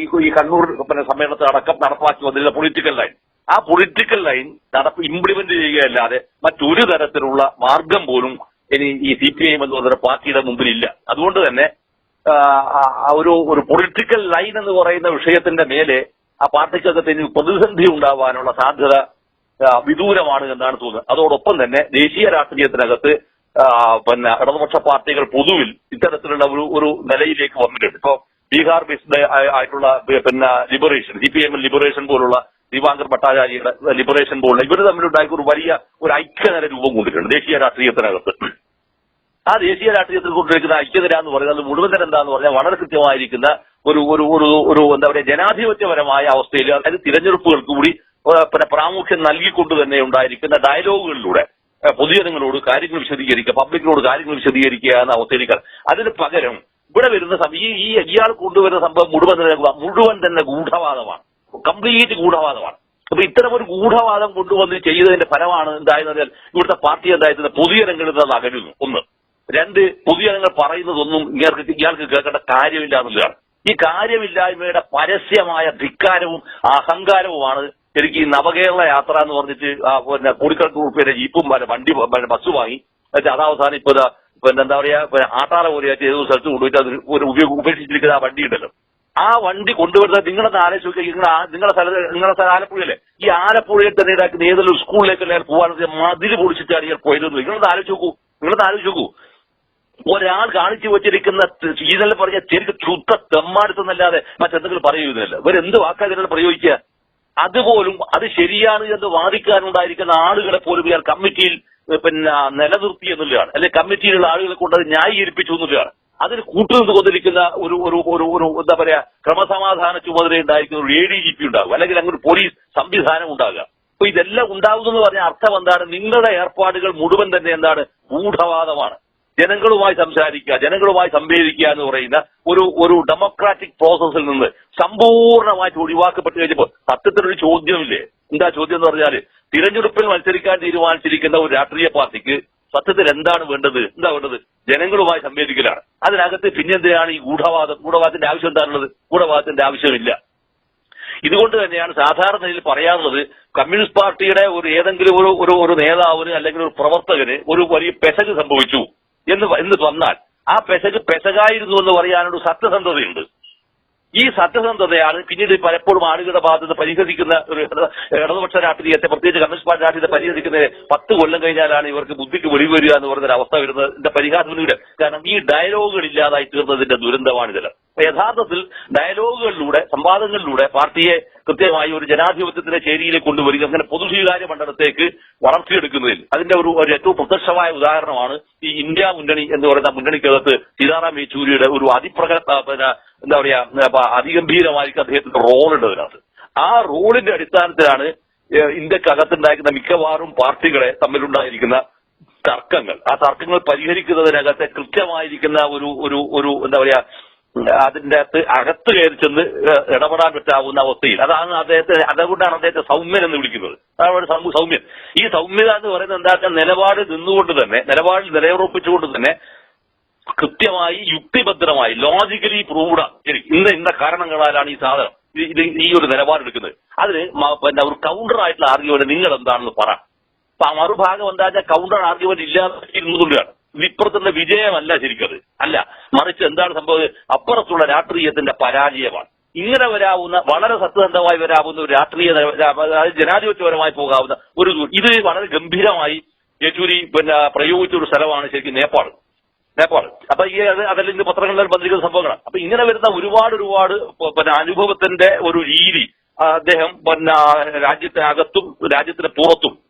ഈ കണ്ണൂർ സമ്മേളനത്തിലടക്കം നടപ്പാക്കി വന്നിട്ടുള്ള പൊളിറ്റിക്കൽ ലൈൻ, ആ പൊളിറ്റിക്കൽ ലൈൻ ഇംപ്ലിമെന്റ് ചെയ്യുകയല്ലാതെ മറ്റൊരു തരത്തിലുള്ള മാർഗം പോലും ഇനി ഈ CPIM എന്ന് പറയുന്ന പാർട്ടിയുടെ മുമ്പിലില്ല. അതുകൊണ്ട് തന്നെ ഒരു പൊളിറ്റിക്കൽ ലൈൻ എന്ന് പറയുന്ന വിഷയത്തിന്റെ മേലെ ആ പാർട്ടിക്കകത്ത് ഇനി പ്രതിസന്ധി ഉണ്ടാവാനുള്ള സാധ്യത വിദൂരമാണ് എന്നാണ് തോന്നുന്നത്. അതോടൊപ്പം തന്നെ ദേശീയ രാഷ്ട്രീയത്തിനകത്ത് ഇടതുപക്ഷ പാർട്ടികൾ പൊതുവിൽ ഇത്തരത്തിലുള്ള ഒരു നിലയിലേക്ക് വന്നിട്ടുണ്ട്. ഇപ്പോ ബീഹാർ ബേസ്ഡ് ആയിട്ടുള്ള ലിബറേഷൻ, CPIM ലിബറേഷൻ പോലുള്ള ദിവാങ്കർ ഭട്ടാചാര്യയുടെ ലിബറേഷൻ പോലുള്ള ഇവർ തമ്മിലുണ്ടായ ഒരു ഐക്യനില രൂപം കൊണ്ടിട്ടുണ്ട് ദേശീയ രാഷ്ട്രീയത്തിനകത്ത്. ആ ദേശീയ രാഷ്ട്രീയത്തിൽ കൊണ്ടിരിക്കുന്ന ഐക്യനിര എന്ന് പറയുന്നത് മുഴുവൻ തന്നെ എന്താന്ന് പറഞ്ഞാൽ വളരെ കൃത്യമായിരിക്കുന്ന ഒരു എന്താ പറയുക ജനാധിപത്യപരമായ അവസ്ഥയിൽ, അതായത് തിരഞ്ഞെടുപ്പുകൾക്ക് കൂടി പ്രാമുഖ്യം നൽകിക്കൊണ്ട് തന്നെ ഉണ്ടായിരിക്കുന്ന ഡയലോഗുകളിലൂടെ പൊതുജനങ്ങളോട് കാര്യങ്ങൾ വിശദീകരിക്കുക, പബ്ലിക്കിനോട് കാര്യങ്ങൾ വിശദീകരിക്കുക എന്ന അവസ്ഥയിലേക്ക്. അതിന് പകരം ഇവിടെ വരുന്ന ഇയാൾ കൊണ്ടുവരുന്ന സംഭവം മുഴുവൻ തന്നെ ഗൂഢവാദമാണ്, കംപ്ലീറ്റ് ഗൂഢവാദമാണ്. അപ്പൊ ഇത്തരം ഒരു ഗൂഢവാദം കൊണ്ടുവന്ന് ചെയ്തതിന്റെ ഫലമാണ് എന്തായെന്ന് ഇവിടുത്തെ പാർട്ടി എന്തായത് പൊതുജനങ്ങളിൽ നിന്ന് അകലുന്നു. ഒന്ന്. രണ്ട്, പൊതുജനങ്ങൾ പറയുന്നതൊന്നും ഇയാൾക്ക് കേൾക്കേണ്ട കാര്യമില്ല എന്നുള്ളതാണ്. ഈ കാര്യമില്ലായ്മയുടെ പരസ്യമായ ധിക്കാരവും അഹങ്കാരവുമാണ് എനിക്ക് ഈ നവകേരള യാത്ര എന്ന് പറഞ്ഞിട്ട് കോടിക്കണക്കിന് രൂപയുടെ ജീപ്പും ബസ് വാങ്ങി അതവസാനം ഇപ്പൊ എന്താ പറയാ ആട്ടാറ പോലെയായിട്ട് ഏതൊരു സ്ഥലത്ത് കൊണ്ടുപോയിട്ട് അത് ഉപേക്ഷിച്ചിരിക്കുന്ന ആ വണ്ടി ഉണ്ടല്ലോ, ആ വണ്ടി കൊണ്ടുവരുന്നത് നിങ്ങളെന്ന് ആലോചിച്ച് നിങ്ങളുടെ സ്ഥലം ആലപ്പുഴയല്ലേ, ഈ ആലപ്പുഴയിൽ തന്നെ ഇതാക്കുന്ന ഏതൊരു സ്കൂളിലേക്ക് പോകാൻ മതിൽ പൊളിച്ചിട്ടാണ് ഇയാൾ പോയത്. നിങ്ങളൊന്ന് ആലോചിച്ച് നോക്കൂ. ഒരാൾ കാണിച്ചു വെച്ചിരിക്കുന്ന ഇതെല്ലാം പറഞ്ഞ ശരിക്കും ശുദ്ധ തെമ്മാടുത്തെന്നല്ലാതെ മറ്റെന്തെങ്കിലും പറയുന്നില്ല. ഇവരെന്ത് വാക്കാ ഇതിനെ പ്രയോഗിക്കുക? അതുപോലും അത് ശരിയാണ് എന്ന് വാദിക്കാനുണ്ടായിരിക്കുന്ന ആളുകളെ പോലും ഇയാൾ കമ്മിറ്റിയിൽ നിലനിർത്തി എന്നുള്ളതാണ്, അല്ലെ കമ്മിറ്റിയിലുള്ള ആളുകളെ കൊണ്ട് അത് ന്യായീകരിപ്പിച്ചു എന്നുള്ളതാണ്. അതിന് കൂട്ടുനിന്ന് കൊണ്ടിരിക്കുന്ന ഒരു എന്താ പറയാ ക്രമസമാധാന ചുമതല ഉണ്ടായിരിക്കുന്ന ഒരു ADGP ഉണ്ടാകും, അല്ലെങ്കിൽ അങ്ങനെ ഒരു പോലീസ് സംവിധാനം ഉണ്ടാകുക. അപ്പൊ ഇതെല്ലാം ഉണ്ടാകുമെന്ന് പറഞ്ഞ അർത്ഥം എന്താണ്? നിങ്ങളുടെ ഏർപ്പാടുകൾ മുഴുവൻ തന്നെ എന്താണ്? ഗൂഢവാദമാണ്. ജനങ്ങളുമായി സംസാരിക്കുക, ജനങ്ങളുമായി സംവേദിക്കുക എന്ന് പറയുന്ന ഒരു ഡെമോക്രാറ്റിക് പ്രോസസ്സിൽ നിന്ന് സമ്പൂർണ്ണമായിട്ട് ഒഴിവാക്കപ്പെട്ട് കഴിഞ്ഞപ്പോൾ സത്യത്തിലൊരു ചോദ്യമില്ലേ? എന്താ ചോദ്യം എന്ന് പറഞ്ഞാല്, തിരഞ്ഞെടുപ്പിൽ മത്സരിക്കാൻ തീരുമാനിച്ചിരിക്കുന്ന ഒരു രാഷ്ട്രീയ പാർട്ടിക്ക് സത്യത്തിൽ എന്താണ് വേണ്ടത്? എന്താ വേണ്ടത്? ജനങ്ങളുമായി സംവേദിക്കലാണ്. അതിനകത്ത് പിന്നെന്തിനാണ് ഈ ഗൂഢവാദത്തിന്റെ ആവശ്യം എന്താണുള്ളത്? ഗൂഢവാദത്തിന്റെ ആവശ്യമില്ല. ഇതുകൊണ്ട് തന്നെയാണ് സാധാരണയിൽ പറയാറുള്ളത്, കമ്മ്യൂണിസ്റ്റ് പാർട്ടിയുടെ ഏതെങ്കിലും ഒരു നേതാവിന് അല്ലെങ്കിൽ ഒരു പ്രവർത്തകന് ഒരു വലിയ പെശക് സംഭവിച്ചു എന്ന് വന്നാൽ ആ പെശകായിരുന്നു എന്ന് പറയാനൊരു സത്യസന്ധതയുണ്ട്. ഈ സത്യസന്ധതയാണ് പിന്നീട് പലപ്പോഴും ആളുകളുടെ ഭാഗത്ത് പരിഹസിക്കുന്ന ഒരു ഇടതുപക്ഷ രാഷ്ട്രീയത്തെ, പ്രത്യേകിച്ച് കമ്മ്യൂണിസ്റ്റ് പാർട്ടി രാഷ്ട്രീയത്തെ പരിഹസിക്കുന്നത് 10 കൊല്ലം കഴിഞ്ഞാലാണ് ഇവർക്ക് ബുദ്ധിക്ക് വെളിവ് വരിക എന്ന് പറഞ്ഞൊരു അവസ്ഥ വരുന്നതിന്റെ പരിഹാസത്തിലൂടെ. കാരണം ഈ ഡയലോഗുകൾ ഇല്ലാതായി തീർന്നതിന്റെ ദുരന്തമാണിതെല്ലാം. യഥാർത്ഥത്തിൽ ഡയലോഗുകളിലൂടെ, സംവാദങ്ങളിലൂടെ പാർട്ടിയെ കൃത്യമായി ഒരു ജനാധിപത്യത്തിന്റെ ചേരിയിലേക്ക് കൊണ്ടുവരിക, അങ്ങനെ പൊതുസ്വീകാര്യ മണ്ഡലത്തേക്ക് വളർത്തിയെടുക്കുന്നതിൽ അതിന്റെ ഒരു ഏറ്റവും പ്രത്യക്ഷമായ ഉദാഹരണമാണ് ഈ ഇന്ത്യ മുന്നണി എന്ന് പറയുന്ന മുന്നണിക്കകത്ത് സീതാറാം യെച്ചൂരിയുടെ ഒരു എന്താ പറയാ അതിഗംഭീരമായിരിക്കും അദ്ദേഹത്തിന്റെ റോളുണ്ടതിനകത്ത്. ആ റോളിന്റെ അടിസ്ഥാനത്തിലാണ് ഇന്ത്യക്കകത്തുണ്ടായിരിക്കുന്ന മിക്കവാറും പാർട്ടികളെ തമ്മിലുണ്ടായിരിക്കുന്ന തർക്കങ്ങൾ, ആ തർക്കങ്ങൾ പരിഹരിക്കുന്നതിനകത്ത് കൃത്യമായിരിക്കുന്ന ഒരു എന്താ പറയാ അതിന്റെ അകത്ത് കയറി ചെന്ന് ഇടപെടാൻ പറ്റാവുന്ന അവസ്ഥയിൽ അതാണ് അതുകൊണ്ടാണ് അദ്ദേഹത്തെ സൗമ്യൻ എന്ന് വിളിക്കുന്നത്. അതാണ് സൗമ്യൻ. ഈ സൗമ്യത എന്ന് പറയുന്നത് എന്താ? നിലപാടിൽ നിലയുറപ്പിച്ചുകൊണ്ട് തന്നെ കൃത്യമായി യുക്തിഭദ്രമായി ലോജിക്കലി പ്രൂവ്ഡ് ഇന്ന കാരണങ്ങളാലാണ് ഈ സാധനം ഈ ഒരു നിലപാടെടുക്കുന്നത്. അതിന് ഒരു കൗണ്ടർ ആയിട്ടുള്ള ആർഗ്യുമെന്റ് നിങ്ങൾ എന്താണെന്ന് പറ. അപ്പൊ മറുഭാഗം എന്താ വെച്ചാൽ കൗണ്ടർ ആർഗ്യുമെന്റ് ഇല്ലാതിരുന്നതുകൊണ്ടാണ്. ഇപ്പുറത്തുള്ള വിജയമല്ല ശരിക്കത്, അല്ല, മറിച്ച് എന്താണ് സംഭവിച്ചത്? അപ്പുറത്തുള്ള രാഷ്ട്രീയത്തിന്റെ പരാജയമാണ്. ഇങ്ങനെ വരാവുന്ന വളരെ സത്യസന്ധമായി വരാവുന്ന ഒരു രാഷ്ട്രീയ ജനാധിപത്യപരമായി പോകാവുന്ന ഇത് വളരെ ഗംഭീരമായി യെച്ചൂരി പ്രയോഗിച്ച ഒരു സ്ഥലമാണ് ശരിക്കും നേപ്പാൾ. അപ്പൊ അതെല്ലാം ഇന്ന് പത്രങ്ങളിൽ വന്നിരിക്കുന്ന സംഭവങ്ങളാണ്. അപ്പൊ ഇങ്ങനെ വരുന്ന ഒരുപാട് അനുഭവത്തിന്റെ ഒരു രീതി അദ്ദേഹം രാജ്യത്തിനകത്തും രാജ്യത്തിന്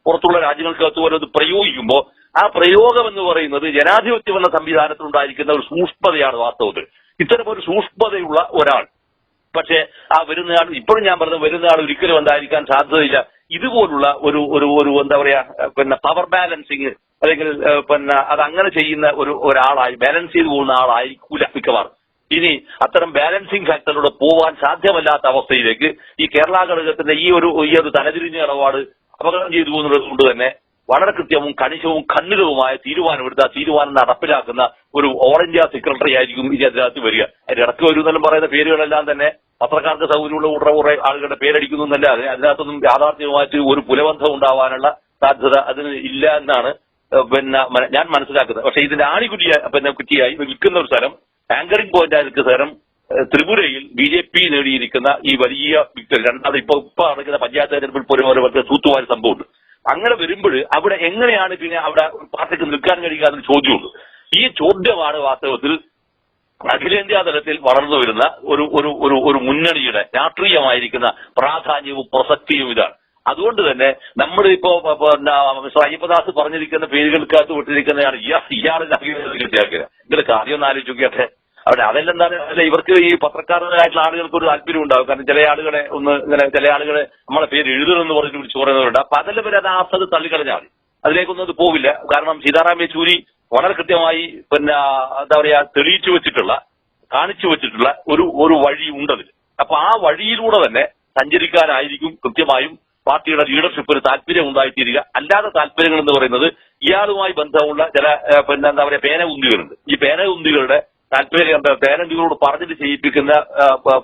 പുറത്തുള്ള രാജ്യങ്ങൾക്കകത്ത് പോലെ പ്രയോഗിക്കുമ്പോൾ ആ പ്രയോഗം എന്ന് പറയുന്നത് ജനാധിപത്യം എന്ന സംവിധാനത്തിലുണ്ടായിരിക്കുന്ന ഒരു സൂക്ഷ്മതയാണ് വാസ്തവത്തിൽ. ഇത്തരം ഒരു സൂക്ഷ്മതയുള്ള ഒരാൾ പക്ഷേ ആ വരുന്നയാൾ, ഇപ്പോഴും ഞാൻ പറഞ്ഞു, വരുന്നയാൾ ഒരിക്കലും എന്തായിരിക്കാൻ സാധ്യതയില്ല. ഇതുപോലുള്ള ഒരു എന്താ പറയാ പവർ ബാലൻസിങ് അല്ലെങ്കിൽ അതങ്ങനെ ചെയ്യുന്ന ഒരാളായി ബാലൻസ് ചെയ്തു പോകുന്ന ആളായിരിക്കൂല മിക്കവാറും. ഇനി അത്തരം ബാലൻസിങ് ഫാക്ടറിലൂടെ പോവാൻ സാധ്യമല്ലാത്ത അവസ്ഥയിലേക്ക് ഈ കേരള ഘടകത്തിന്റെ ഈ ഒരു തലതിരിഞ്ഞ ഇടപാട് അപകടം ചെയ്തു പോകുന്നത് കൊണ്ട് തന്നെ വളരെ കൃത്യവും കണിശവും ഖണ്ഡിതവുമായ തീരുമാനമെടുത്ത് ആ തീരുമാനം നടപ്പിലാക്കുന്ന ഒരു ഓൾ ഇന്ത്യ സെക്രട്ടറി ആയിരിക്കും ഇനി അതിനകത്ത് വരിക. അതിന്റെ ഇടയ്ക്ക് വരുന്നെല്ലാം പറയുന്ന പേരുകളെല്ലാം തന്നെ പത്രക്കാർക്ക് സൗകര്യമുള്ള കുറെ ആളുകളുടെ പേരടിക്കുന്നു എന്നല്ലാതെ അതിനകത്തൊന്നും യാഥാർത്ഥ്യമായിട്ട് ഒരു പുലബന്ധം ഉണ്ടാവാനുള്ള സാധ്യത അതിന് ഇല്ല എന്നാണ് ഞാൻ മനസ്സിലാക്കുന്നത്. പക്ഷെ ഇതിന്റെ കുറ്റിയായി നിൽക്കുന്ന ഒരു സ്ഥലം, ആങ്കറിംഗ് പോയിന്റ് ആയി നിൽക്കുന്ന സ്ഥലം ത്രിപുരയിൽ BJP നേടിയിരിക്കുന്ന ഈ വലിയ വിക്ടറി. രണ്ടാമത് ഇപ്പൊ നടക്കുന്ന പഞ്ചായത്ത് തെരഞ്ഞെടുപ്പിൽ പോലും തൂത്തുവാരി സംഭവമുണ്ട്. അങ്ങനെ വരുമ്പോൾ അവിടെ എങ്ങനെയാണ് പിന്നെ അവിടെ പാർട്ടിക്ക് നിൽക്കാൻ കഴിയുക എന്നൊരു ചോദ്യമുണ്ട്. ഈ ചോദ്യമാണ് വാസ്തവത്തിൽ അഖിലേന്ത്യാ തലത്തിൽ വളർന്നു വരുന്ന ഒരു മുന്നണിയുടെ രാഷ്ട്രീയമായിരിക്കുന്ന പ്രാധാന്യവും പ്രസക്തിയും ഇതാണ്. അതുകൊണ്ട് തന്നെ നമ്മളിപ്പോ അയ്യപ്പദാസ് പറഞ്ഞിരിക്കുന്ന പേരുകൾക്കകത്ത് വിട്ടിരിക്കുന്നതാണ് ഇയാളുടെ കിട്ടിയാക്കിയത്. നിങ്ങൾക്ക് ആദ്യം ഒന്ന് ആലോചിക്കട്ടെ. അവിടെ അതെല്ലാം എന്താണ്, അല്ല ഇവർക്ക് ഈ പത്രക്കാരനായിട്ടുള്ള ആളുകൾക്ക് ഒരു താല്പര്യം ഉണ്ടാവും. കാരണം ചില ആളുകളെ ചില ആളുകളെ നമ്മളെ പേര് എഴുതണമെന്ന് പറഞ്ഞിട്ട് വിളിച്ചു പറയുന്നവരുണ്ട്. അപ്പൊ അതെല്ലാം വരെ അത് ആസ്വദ തള്ളിക്കളഞ്ഞാൽ മതി, അതിലേക്കൊന്നും അത് പോവില്ല. കാരണം സീതാറാം യെച്ചൂരി വളരെ കൃത്യമായി എന്താ പറയാ കാണിച്ചു വെച്ചിട്ടുള്ള ഒരു വഴി ഉണ്ടതിൽ. അപ്പൊ ആ വഴിയിലൂടെ തന്നെ സഞ്ചരിക്കാനായിരിക്കും കൃത്യമായും പാർട്ടിയുടെ ലീഡർഷിപ്പിന് താല്പര്യം ഉണ്ടായിത്തീരുക. അല്ലാതെ താല്പര്യങ്ങൾ എന്ന് പറയുന്നത് ഇയാളുമായി ബന്ധമുള്ള ചില എന്താ പറയാ പേനകുന്തികളുണ്ട്. ഈ പേനകുന്തികളുടെ താല്പര്യം പേനകുന്തികളോട് പറഞ്ഞിട്ട് ചെയ്യിപ്പിക്കുന്ന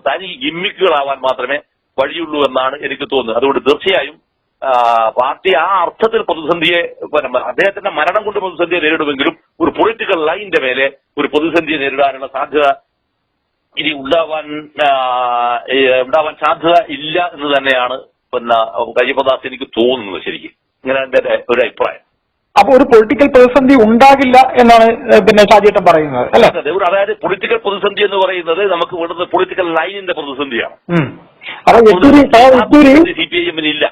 തനി ഗിമ്മിക്കുകളാവാൻ മാത്രമേ വഴിയുള്ളൂ എന്നാണ് എനിക്ക് തോന്നുന്നത്. അതുകൊണ്ട് തീർച്ചയായും പാർട്ടി ആ അർത്ഥത്തിൽ പ്രതിസന്ധിയെ അദ്ദേഹത്തിന്റെ മരണം കൊണ്ട് പ്രതിസന്ധിയെ നേരിടുമെങ്കിലും ഒരു പൊളിറ്റിക്കൽ ലൈനിന്റെ മേലെ ഒരു പ്രതിസന്ധിയെ നേരിടാനുള്ള സാധ്യത ഇനി ഉണ്ടാവാൻ സാധ്യത ഇല്ല എന്ന് തന്നെയാണ് അയ്യപ്പദാസ് എനിക്ക് തോന്നുന്നത്. ശരിക്കും ഇങ്ങനെ എന്റെ ഒരു അഭിപ്രായം. അപ്പൊ ഒരു പൊളിറ്റിക്കൽ പ്രതിസന്ധി ഉണ്ടാകില്ല എന്നാണ് പിന്നെ ഷാജിയേട്ടൻ പറയുന്നത് അല്ലെ? അതായത് പൊളിറ്റിക്കൽ പ്രതിസന്ധി എന്ന് പറയുന്നത് നമുക്ക് വേണ്ടത് പൊളിറ്റിക്കൽ ലൈനിന്റെ പ്രതിസന്ധിയാണ്. അപ്പൊ യെച്ചൂരി CPIM ഇല്ല.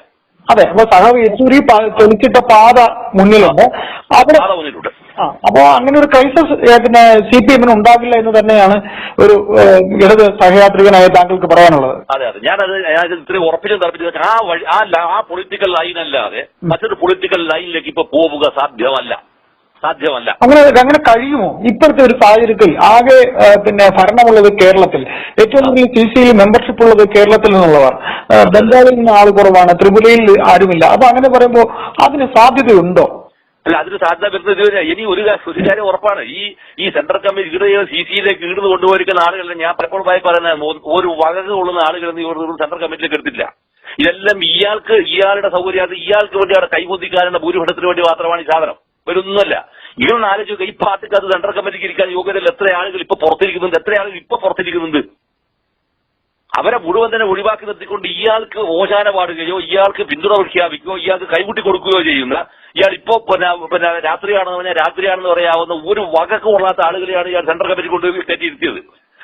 അതെ, അപ്പൊ സഹ യെച്ചൂരി തെളിച്ചിട്ട പാത മുന്നിലുണ്ട്. അപ്പോ അങ്ങനെ ഒരു ക്രൈസിസ് പിന്നെ CPM ഉണ്ടാകില്ല എന്ന് തന്നെയാണ് ഒരു ഇടത് സഹയാത്രികനായ താങ്കൾക്ക് പറയാനുള്ളത്. അതെ, ഞാനത് ഇത്രയും ഉറപ്പിച്ചും തറപ്പിച്ചു. ആ പൊളിറ്റിക്കൽ ലൈൻ അല്ലാതെ മറ്റൊരു പൊളിറ്റിക്കൽ ലൈനിലേക്ക് ഇപ്പൊ പോവുക സാധ്യമല്ല. അങ്ങനെ കഴിയുമോ? ഇപ്പോഴത്തെ ഒരു സാഹചര്യത്തിൽ ആകെ പിന്നെ ഭരണമുള്ളത് കേരളത്തിൽ, ഏറ്റവും കൂടുതൽ CCയിൽ മെമ്പർഷിപ്പ് ഉള്ളത് കേരളത്തിൽ നിന്നുള്ളവർ, ബംഗാളിൽ നിന്ന് ആൾ കുറവാണ്, ത്രിപുരയിൽ ആരുമില്ല. അപ്പൊ അങ്ങനെ പറയുമ്പോൾ അതിന് സാധ്യതയുണ്ടോ? അല്ല, അതിന് സാധ്യത വരുന്നത് ഇനി ഒരു കാര്യം ഉറപ്പാണ്. ഈ സെൻട്രൽ കമ്മിറ്റി CCയിലേക്ക് ഈടുന്ന് കൊണ്ടുപോയിരിക്കുന്ന ആളുകളെ ഞാൻ പലപ്പോഴും പറയുന്നത് ഒരു വകക കൊള്ളുന്ന ആളുകൾ സെൻട്രൽ കമ്മിറ്റിയിലേക്ക് എടുത്തില്ല. ഇതെല്ലാം ഇയാളുടെ സൗകര്യം, ഇയാൾക്ക് വേണ്ടി അവിടെ കൈകൊതിക്കാനുള്ള ഭൂരിപക്ഷത്തിന് വേണ്ടി മാത്രമാണ് ഈ സാധനം. വരുന്നല്ല. ഇതൊന്നും ആലോചിക്കുക, ഈ പാർട്ടിക്ക് അത് സെൻട്രൽ കമ്മിറ്റിക്ക് ഇരിക്കാൻ യോഗ്യതയിൽ എത്ര ആളുകൾ ഇപ്പൊ പുറത്തിരിക്കുന്നുണ്ട്. അവരെ മുഴുവൻ തന്നെ ഒഴിവാക്കി നിർത്തിക്കൊണ്ട് ഇയാൾക്ക് ഓശാന പാടുകയോ ഇയാൾക്ക് പിന്തുണ പ്രഖ്യാപിക്കുകയോ ഇയാൾക്ക് കൈകൂട്ടി കൊടുക്കുകയോ ചെയ്യുന്ന, ഇയാൾ ഇപ്പോ പിന്നെ രാത്രിയാണെന്ന് പറഞ്ഞാൽ രാത്രിയാണെന്ന് പറയാവുന്ന ഒരു വകക്ക് കൊള്ളാത്ത ആളുകളെയാണ് ഇയാൾ സെൻട്രൽ കമ്മിറ്റി കൊണ്ട് കയറ്റിയിരുത്തിയത്.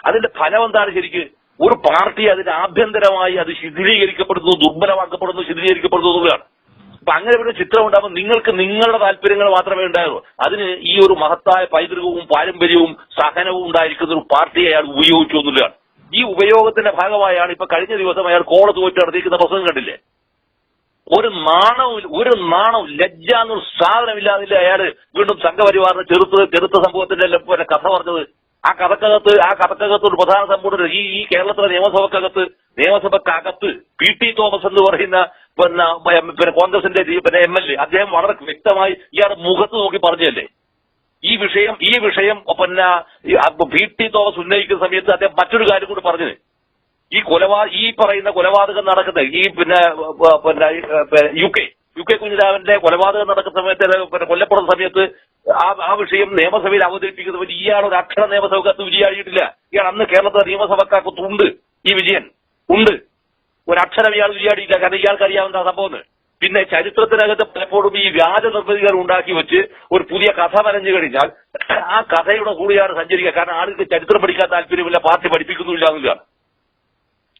അതിന്റെ ഫലം എന്താണ്? ശരിക്ക് ഒരു പാർട്ടി അതിന്റെ ആഭ്യന്തരമായി അത് ശിഥിലീകരിക്കപ്പെടുന്നു, ദുർബലമാക്കപ്പെടുന്നു, ശിഥിലീകരിക്കപ്പെടുന്നു എന്നുള്ളതാണ്. അപ്പൊ അങ്ങനെ ഒരു ചിത്രം ഉണ്ടാകുമ്പോൾ നിങ്ങൾക്ക് നിങ്ങളുടെ താല്പര്യങ്ങൾ മാത്രമേ ഉണ്ടാകൂ. അതിന് ഈ ഒരു മഹത്തായ പൈതൃകവും പാരമ്പര്യവും സഹനവും ഉണ്ടായിരിക്കുന്ന ഒരു പാർട്ടിയെ അയാൾ ഉപയോഗിച്ചു എന്നുള്ളതാണ്. ഈ ഉപയോഗത്തിന്റെ ഭാഗമായാണ് ഇപ്പൊ കഴിഞ്ഞ ദിവസം അയാൾ കോളത്ത് പോയിട്ട് നടത്തിയിരിക്കുന്ന പ്രസംഗം കണ്ടില്ലേ? ഒരു നാണവും ലജ്ജ എന്നൊരു സാധനമില്ലാതില്ല അയാൾ വീണ്ടും സംഘപരിവാറിന് ചെറുത്ത സംഭവത്തിന്റെ കഥ പറഞ്ഞത്. ആ കഥക്കകത്ത് ഒരു പ്രധാന സംഭവം ഈ കേരളത്തിലെ നിയമസഭക്കകത്ത് PT തോമസ് എന്ന് പറയുന്ന പിന്നെ കോൺഗ്രസിന്റെ MLA അദ്ദേഹം വളരെ വ്യക്തമായി ഇയാളുടെ മുഖത്ത് നോക്കി പറഞ്ഞല്ലേ ഈ വിഷയം പിന്നെ PT തോമസ് ഉന്നയിക്കുന്ന സമയത്ത് അദ്ദേഹം മറ്റൊരു കാര്യം കൂടി പറഞ്ഞത്, ഈ പറയുന്ന കൊലപാതകം നടക്കുന്ന ഈ പിന്നെ UK കുഞ്ഞിരാമന്റെ കൊലപാതകം നടക്കുന്ന സമയത്ത് കൊല്ലപ്പെടുന്ന സമയത്ത് ആ വിഷയം നിയമസഭയിൽ അവതരിപ്പിക്കുന്ന ഇയാൾ ഒരു അക്ഷര നിയമസഭക്കകത്ത് വിജയാടിയിട്ടില്ല. ഇയാൾ അന്ന് കേരളത്തിലെ നിയമസഭക്കകത്തുണ്ട്, ഈ വിജയൻ ഉണ്ട്. ഒരക്ഷരം ഇയാൾ വിജയാടിയില്ല. കാരണം ഇയാൾക്ക് അറിയാവുന്ന സംഭവം. പിന്നെ ചരിത്രത്തിനകത്ത് പലപ്പോഴും ഈ വ്യാജ നിർമ്മിതികൾ ഉണ്ടാക്കി വെച്ച് ഒരു പുതിയ കഥ വരഞ്ഞു കഴിഞ്ഞാൽ ആ കഥയുടെ കൂടെയാണ് സഞ്ചരിക്കുക. കാരണം ആൾക്ക് ചരിത്രം പഠിക്കാൻ താല്പര്യമില്ല, പാർട്ടി പഠിപ്പിക്കുന്നില്ല എന്നുള്ളതാണ്.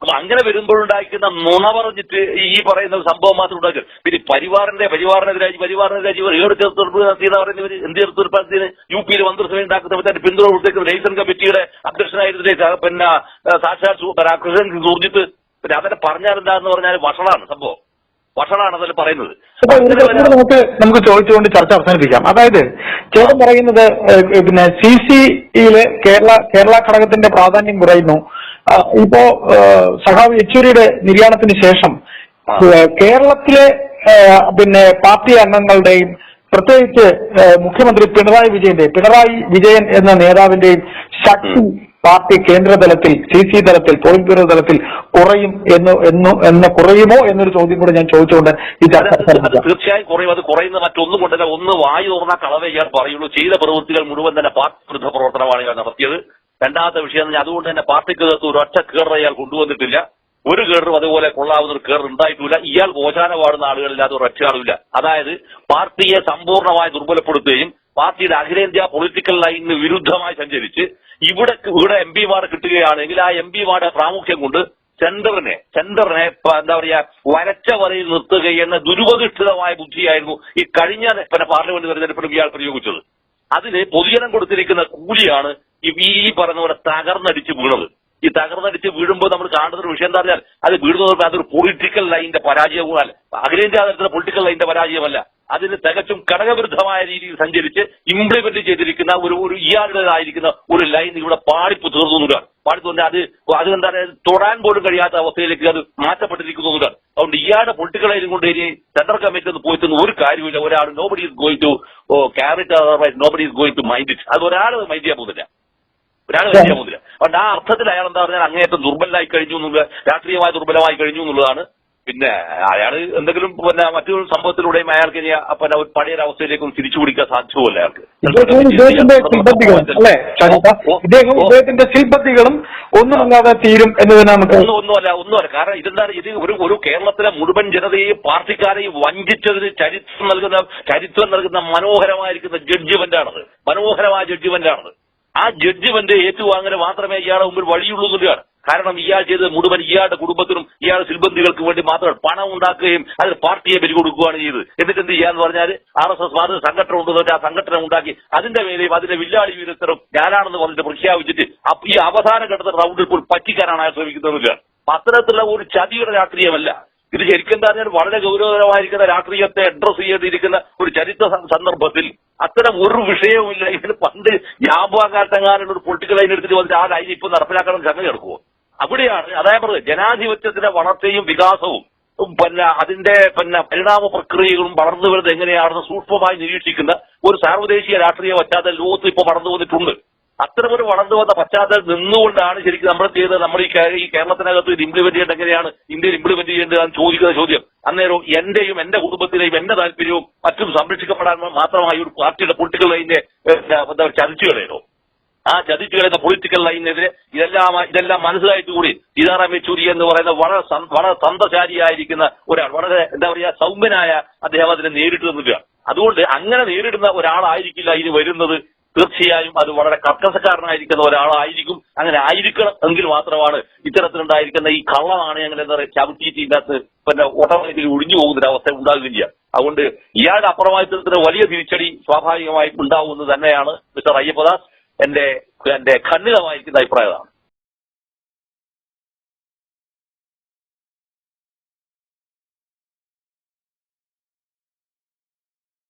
അപ്പൊ അങ്ങനെ വരുമ്പോഴുണ്ടായിരിക്കുന്ന നുണ പറഞ്ഞിട്ട് ഈ പറയുന്ന സംഭവം മാത്രം ഉണ്ടാക്കുക. പിന്നെ പരിവാറിനെതിരായി ഏട് ചെറുത്തുറപ്പ് നടത്തിയെന്ന് പറയുന്നവർ എന്ത് ചെറുത്തുറപ്പ് നടത്തിയതിന് UPയിൽ മന്ത്രിസഭ ഉണ്ടാക്കുന്ന സമയത്ത് പിന്തുണ കൊടുത്തേക്കുന്ന ലൈസൺ കമ്മിറ്റിയുടെ അധ്യക്ഷനായിരുന്നില്ലേ പിന്നെ സാക്ഷാൽ കൃഷ്ണൻ സൂർജിത്ത്. പിന്നെ അതൊക്കെ പറഞ്ഞാൽ എന്താന്ന് പറഞ്ഞാൽ വഷളാണ് അതിൽ പറയുന്നത്. നമുക്ക് ചോദിച്ചുകൊണ്ട് ചർച്ച അവസാനിപ്പിക്കാം. അതായത് ചേട്ടൻ പറയുന്നത് പിന്നെ CCയിലെ കേരള ഘടകത്തിന്റെ പ്രാധാന്യം കുറയുന്നു. ഇപ്പോ സഖാവ് യെച്ചൂരിയുടെ നിര്യാണത്തിന് ശേഷം കേരളത്തിലെ പിന്നെ പാർട്ടി അംഗങ്ങളുടെയും പ്രത്യേകിച്ച് മുഖ്യമന്ത്രി പിണറായി വിജയൻ എന്ന നേതാവിന്റെയും ശക്തി പാർട്ടി കേന്ദ്രതലത്തിൽ CC തലത്തിൽ പോളിറ്റ് ബ്യൂറോ തലത്തിൽ കുറയുമോ എന്നൊരു ചോദ്യം കൂടെ ഞാൻ ചോദിച്ചുകൊണ്ട് ഈ ചർച്ച തീർച്ചയായും കുറയും. അത് കുറയുന്ന മറ്റൊന്നും കൊണ്ടല്ല. ഒന്ന് വായു തുറന്ന കളവേ ഇയാൾ പറയുള്ളൂ. ചെയ്ത പ്രവൃത്തികൾ മുഴുവൻ തന്നെ പാർട്ടി വിരുദ്ധ പ്രവർത്തനമാണ് ഇയാൾ നടത്തിയത്. രണ്ടാമത്തെ വിഷയം അതുകൊണ്ട് തന്നെ പാർട്ടിക്കകത്ത് ഒരു ഒറ്റ കേഡർ അയാൾ കൊണ്ടുവന്നിട്ടില്ല. ഒരു കേഡറും അതുപോലെ കൊള്ളാവുന്ന ഒരു കേഡർ ഉണ്ടായിട്ടില്ല. ഇയാൾ ഓശാന പാടുന്ന ആളുകളില്ലാതെ ഒരൊറ്റ ആളുമില്ല. അതായത് പാർട്ടിയെ സമ്പൂർണ്ണമായി ദുർബലപ്പെടുത്തുകയും പാർട്ടിയുടെ അഖിലേന്ത്യാ പൊളിറ്റിക്കൽ ലൈനിന് വിരുദ്ധമായി സഞ്ചരിച്ച് ഇവിടെ MP മാർ കിട്ടുകയാണെങ്കിൽ ആ MP മാരുടെ പ്രാമുഖ്യം കൊണ്ട് സെന്ററിനെ എന്താ പറയാ വരച്ച വരയിൽ നിർത്തുക എന്ന ദുരുപദിഷ്ഠിതമായ ബുദ്ധിയായിരുന്നു ഈ കഴിഞ്ഞ പാർലമെന്റ് തെരഞ്ഞെടുപ്പിലും ഇയാൾ പ്രയോഗിച്ചത്. അതിന് പൊതുജനം കൊടുത്തിരിക്കുന്ന കൂലിയാണ് ഈ പറഞ്ഞ പോലെ തകർന്നടിച്ച് വീണത്. ഈ തകർന്നടിച്ച് വീഴുമ്പോൾ നമ്മൾ കാണുന്ന ഒരു വിഷയം എന്താ പറഞ്ഞാൽ അത് വീഴുന്നത് അതൊരു പൊളിറ്റിക്കൽ ലൈനിന്റെ പരാജയവുമല്ല, അഖിലേന്ത്യാ തലത്തിലെ പൊളിറ്റിക്കൽ ലൈനിന്റെ പരാജയമല്ല. അതിന് തികച്ചും ഘടകവിരുദ്ധമായ രീതിയിൽ സഞ്ചരിച്ച് ഇംപ്ലിമെന്റ് ചെയ്തിരിക്കുന്ന ഒരു ഇയാളുടേതായിരിക്കുന്ന ഒരു ലൈൻ ഇവിടെ പാടിപ്പ് തീർന്നുകൊണ്ടാണ്. അതെന്താണ് തൊടാൻ പോലും കഴിയാത്ത അവസ്ഥയിലേക്ക് അത് മാറ്റപ്പെട്ടിരിക്കുന്നതാണ്. അതുകൊണ്ട് ഇയാളുടെ പൊളിറ്റിക്കൽ ലൈനും കൊണ്ട് ഇനി സെൻട്രൽ കമ്മിറ്റി ഒന്ന് പോയിട്ടൊന്നും ഒരു കാര്യമില്ല. ഒരാൾ nobody is going to carry it, otherwise nobody is going to mind it. അത് ഒരാൾ മൈൻഡ് ചെയ്യാൻ പോകുന്നില്ല. അതുകൊണ്ട് ആ അർത്ഥത്തിൽ അയാൾ എന്താ പറഞ്ഞാൽ അങ്ങേയറ്റം ദുർബലമായി കഴിഞ്ഞു രാഷ്ട്രീയമായി ദുർബലമായി കഴിഞ്ഞു എന്നുള്ളതാണ്. പിന്നെ അയാള് എന്തെങ്കിലും മറ്റൊരു സംഭവത്തിലൂടെയും അയാൾക്ക് ഇനി ഒരു പഴയൊരവസ്ഥയിലേക്കും തിരിച്ചു പിടിക്കാൻ സാധിച്ചുമല്ല അയാൾക്ക്. ഇദ്ദേഹത്തിന്റെ ശില്പത്തികളും ഒന്നുമല്ലാതെ തീരും എന്നതിന് നമുക്ക് ഒന്നുമല്ല. കാരണം ഇതെന്താണ്, ഇത് ഒരു കേരളത്തിലെ മുഴുവൻ ജനതയെയും പാർട്ടിക്കാരെയും വഞ്ചിച്ചതിന് ചരിത്രം നൽകുന്ന മനോഹരമായിരിക്കുന്ന ജഡ്ജിമെന്റാണത്. മനോഹരമായ ജഡ്ജിമെന്റാണത്. ആ ജഡ്ജിമെന്റ് ഏറ്റുവാങ്ങുന്നത് മാത്രമേ ഇയാളുടെ മുമ്പിൽ വഴിയുള്ളൂ എന്നുള്ളതാണ്. കാരണം ഇയാൾ ചെയ്തത് മുഴുവൻ ഇയാളുടെ കുടുംബത്തിനും ഇയാളുടെ സിൽബന്ധികൾക്ക് വേണ്ടി മാത്രമാണ് പണം ഉണ്ടാക്കുകയും അതിന് പാർട്ടിയെ ബലി കൊടുക്കുകയാണ് ചെയ്തത്. എന്നിട്ട് എന്ത് ചെയ്യാന്ന് പറഞ്ഞാൽ RSS മാതൃ സംഘടന ഉണ്ടെന്ന് ആ സംഘടന ഉണ്ടാക്കി അതിന്റെ മേലെയും അതിന്റെ വില്ലാളി വീരത്തരം ഞാനാണെന്ന് പറഞ്ഞിട്ട് പ്രഖ്യാപിച്ചിട്ട് ഈ അവസാന ഘട്ടത്തിൽ റൗണ്ടിൽ പോയി പറ്റിക്കാനാണ് അയാൾ ശ്രമിക്കുന്നത്. അത്തരത്തിലുള്ള ഒരു ചതിയുടെ രാഷ്ട്രീയമല്ല ഇത്. ശരിക്കും പറഞ്ഞാൽ വളരെ ഗൗരവതരമായിരിക്കുന്ന രാഷ്ട്രീയത്തെ അഡ്രസ് ചെയ്തിരിക്കുന്ന ഒരു ചരിത്ര സന്ദർഭത്തിൽ അത്തരം ഒരു വിഷയവുമില്ല. ഇതിന് പണ്ട് യാബാകാലത്തെങ്ങാനുള്ള ഒരു പൊളിറ്റിക്കൽ ലൈൻ എടുത്തിട്ട് വന്നിട്ട് ആ ലൈൻ ഇപ്പൊ നടപ്പിലാക്കണം ചങ്ങ കിടക്കുമോ? അവിടെയാണ് അതായത് ജനാധിപത്യത്തിന്റെ വളർച്ചയും വികാസവും അതിന്റെ പരിണാമ പ്രക്രിയകളും വളർന്നു വരുന്നത് എങ്ങനെയാണെന്ന് സൂക്ഷ്മമായി നിരീക്ഷിക്കുന്ന ഒരു സാർവദേശീയ രാഷ്ട്രീയ പശ്ചാത്തലം ലോകത്ത് ഇപ്പൊ വളർന്നു വന്നിട്ടുണ്ട്. അത്തരമൊരു വളർന്നു വന്ന പശ്ചാത്തലം നിന്നുകൊണ്ടാണ് ശരിക്കും നമ്മൾ ചെയ്തത്. നമ്മൾ ഈ കേരളത്തിനകത്ത് ഇത് ഇംപ്ലിമെന്റ് ചെയ്യേണ്ട എങ്ങനെയാണ് ഇന്ത്യയിൽ ഇംപ്ലിമെന്റ് ചെയ്യേണ്ടതെന്ന് ചോദിക്കുന്ന ചോദ്യം. അന്നേരം എന്റെയും എന്റെ കുടുംബത്തിലെയും എന്റെ താല്പര്യവും മറ്റും സംരക്ഷിക്കപ്പെടാൻ മാത്രമായി ഒരു പാർട്ടിയുടെ പൊളിറ്റിക്കൽ ലൈനിനെ ചതിച്ചുകളയോ ആ ചതിച്ചുകളയുന്ന പൊളിറ്റിക്കൽ ലൈനിനെതിരെ ഇതെല്ലാം മനസ്സിലായിട്ട് കൂടി സീതാറാം യെച്ചൂരി എന്ന് പറയുന്ന വളരെ തന്ത്രശാലിയായിരിക്കുന്ന ഒരാൾ, വളരെ സൗമ്യനായ അദ്ദേഹം അതിനെ നേരിട്ട് നിന്നില്ല. അതുകൊണ്ട് അങ്ങനെ നേരിടുന്ന ഒരാളായിരിക്കില്ല ഇനി വരുന്നത്. തീർച്ചയായും അത് വളരെ കർക്കശക്കാരനായിരിക്കുന്ന ഒരാളായിരിക്കും. അങ്ങനെ ആയിരിക്കണം എങ്കിൽ മാത്രമാണ് ഇത്തരത്തിലുണ്ടായിരിക്കുന്ന ഈ കള്ള നാണയങ്ങൾ എന്താ പറയുക ചവിട്ടിയിട്ട് ഇതിനകത്ത് ഓട്ടോമാറ്റിക്കലി ഒഴിഞ്ഞു പോകുന്ന ഒരു അവസ്ഥ ഉണ്ടാകുകയും ചെയ്യാം. അതുകൊണ്ട് ഇയാളുടെ അപ്രമാദിത്വത്തിന് വലിയ തിരിച്ചടി സ്വാഭാവികമായും ഉണ്ടാവുമെന്ന് തന്നെയാണ് മിസ്റ്റർ അയ്യപ്പദാസ് എന്റെ ഖണ്ഡിതമായിരിക്കുന്ന അഭിപ്രായമാണ്.